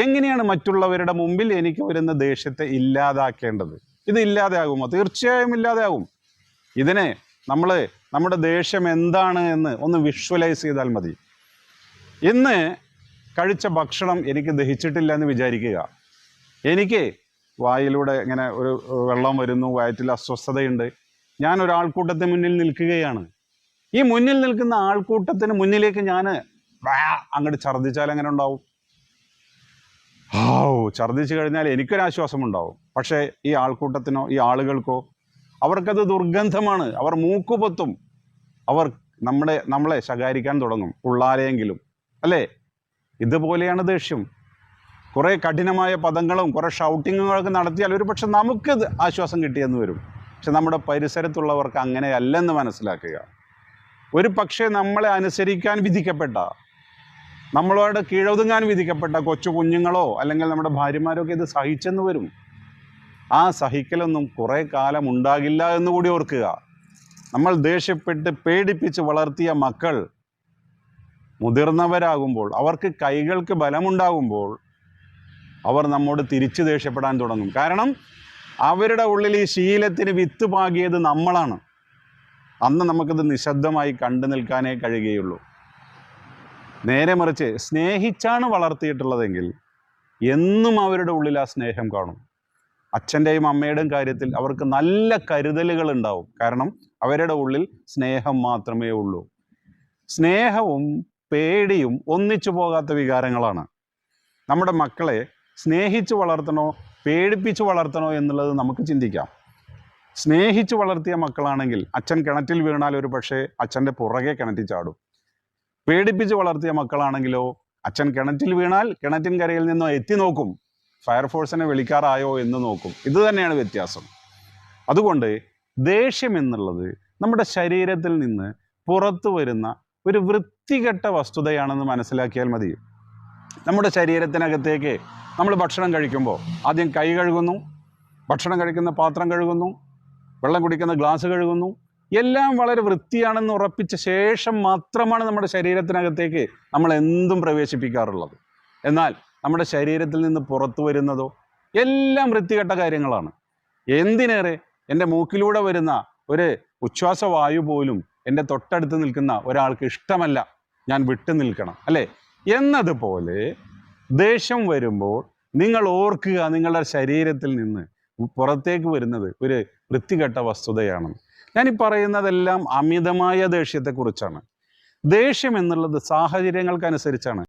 എങ്ങനെയാണ് മറ്റുള്ളവരുടെ മുമ്പിൽ എനിക്ക് വരുന്ന ദേഷ്യത്തെ ഇല്ലാതാക്കേണ്ടത്? ഇത് ഇല്ലാതെയാകുമോ? തീർച്ചയായും ഇല്ലാതെയാകും. ഇതിനെ നമ്മുടെ ദേഷ്യം എന്താണ് എന്ന് ഒന്ന് വിഷ്വലൈസ് ചെയ്താൽ മതി. ഇന്ന് കഴിച്ച ഭക്ഷണം എനിക്ക് ദഹിച്ചിട്ടില്ല എന്ന് വിചാരിക്കുക. എനിക്ക് വായിലൂടെ ഇങ്ങനെ ഒരു വെള്ളം വരുന്നു, വയറ്റിൽ അസ്വസ്ഥതയുണ്ട്. ഞാൻ ഒരാൾക്കൂട്ടത്തിന് മുന്നിൽ നിൽക്കുകയാണ്. ഈ മുന്നിൽ നിൽക്കുന്ന ആൾക്കൂട്ടത്തിന് മുന്നിലേക്ക് ഞാൻ അങ്ങോട്ട് ഛർദ്ദിച്ചാൽ എങ്ങനെ ഉണ്ടാവും? ഛർദ്ദിച്ചു കഴിഞ്ഞാൽ എനിക്കൊരാശ്വാസം ഉണ്ടാവും. പക്ഷേ ഈ ആൾക്കൂട്ടത്തിനോ ഈ ആളുകൾക്കോ അവർക്കത് ദുർഗന്ധമാണ്. അവർ മൂക്കുപൊത്തും. അവർ നമ്മളെ ശകാരിക്കാൻ തുടങ്ങും, ഉള്ളാരെയെങ്കിലും. അല്ലേ? ഇതുപോലെയാണ് ദേഷ്യം. കുറേ കഠിനമായ പദങ്ങളും കുറേ ഷൗട്ടിങ്ങുകളൊക്കെ നടത്തിയാൽ ഒരു പക്ഷെ നമുക്ക് ആശ്വാസം കിട്ടിയെന്ന് വരും. പക്ഷെ നമ്മുടെ പരിസരത്തുള്ളവർക്ക് അങ്ങനെയല്ലെന്ന് മനസ്സിലാക്കുക. ഒരു പക്ഷേ നമ്മളെ അനുസരിക്കാൻ വിധിക്കപ്പെട്ട, നമ്മളോട് കീഴൊതുങ്ങാൻ വിധിക്കപ്പെട്ട കൊച്ചു കുഞ്ഞുങ്ങളോ അല്ലെങ്കിൽ നമ്മുടെ ഭാര്യമാരോ ഒക്കെ ഇത് സഹിച്ചെന്ന് വരും. ആ സഹിക്കലൊന്നും കുറേ കാലം ഉണ്ടാകില്ല എന്നുകൂടി ഓർക്കുക. നമ്മൾ ദേഷ്യപ്പെട്ട് പേടിപ്പിച്ച് വളർത്തിയ മക്കൾ മുതിർന്നവരാകുമ്പോൾ, അവർക്ക് കൈകൾക്ക് ബലമുണ്ടാകുമ്പോൾ അവർ നമ്മോട് തിരിച്ച് ദേഷ്യപ്പെടാൻ തുടങ്ങും. കാരണം അവരുടെ ഉള്ളിൽ ഈ ശീലത്തിന് വിത്ത് പാകിയത് നമ്മളാണ്. അന്ന് നമുക്കത് നിശബ്ദമായി കണ്ടു നിൽക്കാനേ കഴിയുകയുള്ളൂ. നേരെ മറിച്ച് സ്നേഹിച്ചാണ് വളർത്തിയിട്ടുള്ളതെങ്കിൽ എന്നും അവരുടെ ഉള്ളിൽ ആ സ്നേഹം കാണും. അച്ഛൻ്റെയും അമ്മയുടെയും കാര്യത്തിൽ അവർക്ക് നല്ല കരുതലുകൾ ഉണ്ടാവും. കാരണം അവരുടെ ഉള്ളിൽ സ്നേഹം മാത്രമേ ഉള്ളൂ. സ്നേഹവും പേടിയും ഒന്നിച്ചു പോകാത്ത വികാരങ്ങളാണ്. നമ്മുടെ മക്കളെ സ്നേഹിച്ച് വളർത്തണോ പേടിപ്പിച്ച് വളർത്തണോ എന്നുള്ളത് നമുക്ക് ചിന്തിക്കാം. സ്നേഹിച്ച് വളർത്തിയ മക്കളാണെങ്കിൽ അച്ഛൻ കിണറ്റിൽ വീണാൽ ഒരു പക്ഷേ അച്ഛൻ്റെ പുറകെ കിണറ്റിൽ ചാടും. പേടിപ്പിച്ച് വളർത്തിയ മക്കളാണെങ്കിലോ അച്ഛൻ കിണറ്റിൽ വീണാൽ കിണറ്റിൻ കരയിൽ നിന്നോ എത്തി നോക്കും, ഫയർഫോഴ്സിനെ വിളിക്കാറായോ എന്ന് നോക്കും. ഇത് തന്നെയാണ് വ്യത്യാസം. അതുകൊണ്ട് ദേഷ്യം എന്നുള്ളത് നമ്മുടെ ശരീരത്തിൽ നിന്ന് പുറത്തു വരുന്ന ഒരു വൃത്തികെട്ട വസ്തുതയാണെന്ന് മനസ്സിലാക്കിയാൽ മതി. നമ്മുടെ ശരീരത്തിനകത്തേക്ക് നമ്മൾ ഭക്ഷണം കഴിക്കുമ്പോൾ ആദ്യം കൈ കഴുകുന്നു, ഭക്ഷണം കഴിക്കുന്ന പാത്രം കഴുകുന്നു, വെള്ളം കുടിക്കുന്ന ഗ്ലാസ് കഴുകുന്നു. എല്ലാം വളരെ വൃത്തിയാണെന്ന് ഉറപ്പിച്ച ശേഷം മാത്രമാണ് നമ്മുടെ ശരീരത്തിനകത്തേക്ക് നമ്മൾ എന്തും പ്രവേശിപ്പിക്കാറുള്ളത്. എന്നാൽ നമ്മുടെ ശരീരത്തിൽ നിന്ന് പുറത്തു വരുന്നതോ എല്ലാം വൃത്തികെട്ട കാര്യങ്ങളാണ്. എന്തിനേറെ എൻ്റെ മൂക്കിലൂടെ വരുന്ന ഒരു ഉച്ഛ്വാസവായു പോലും എൻ്റെ തൊട്ടടുത്ത് നിൽക്കുന്ന ഒരാൾക്ക് ഇഷ്ടമല്ല, ഞാൻ വിട്ടു നിൽക്കണം, അല്ലേ? എന്നതുപോലെ ദേഷ്യം വരുമ്പോൾ നിങ്ങൾ ഓർക്കുക, നിങ്ങളുടെ ശരീരത്തിൽ നിന്ന് പുറത്തേക്ക് വരുന്നത് ഒരു വൃത്തികെട്ട വസ്തുതയാണ്. ഞാനീ പറയുന്നതെല്ലാം അമിതമായ ദേഷ്യത്തെക്കുറിച്ചാണ്. ദേഷ്യം എന്നുള്ളത് സാഹചര്യങ്ങൾക്കനുസരിച്ചാണ്.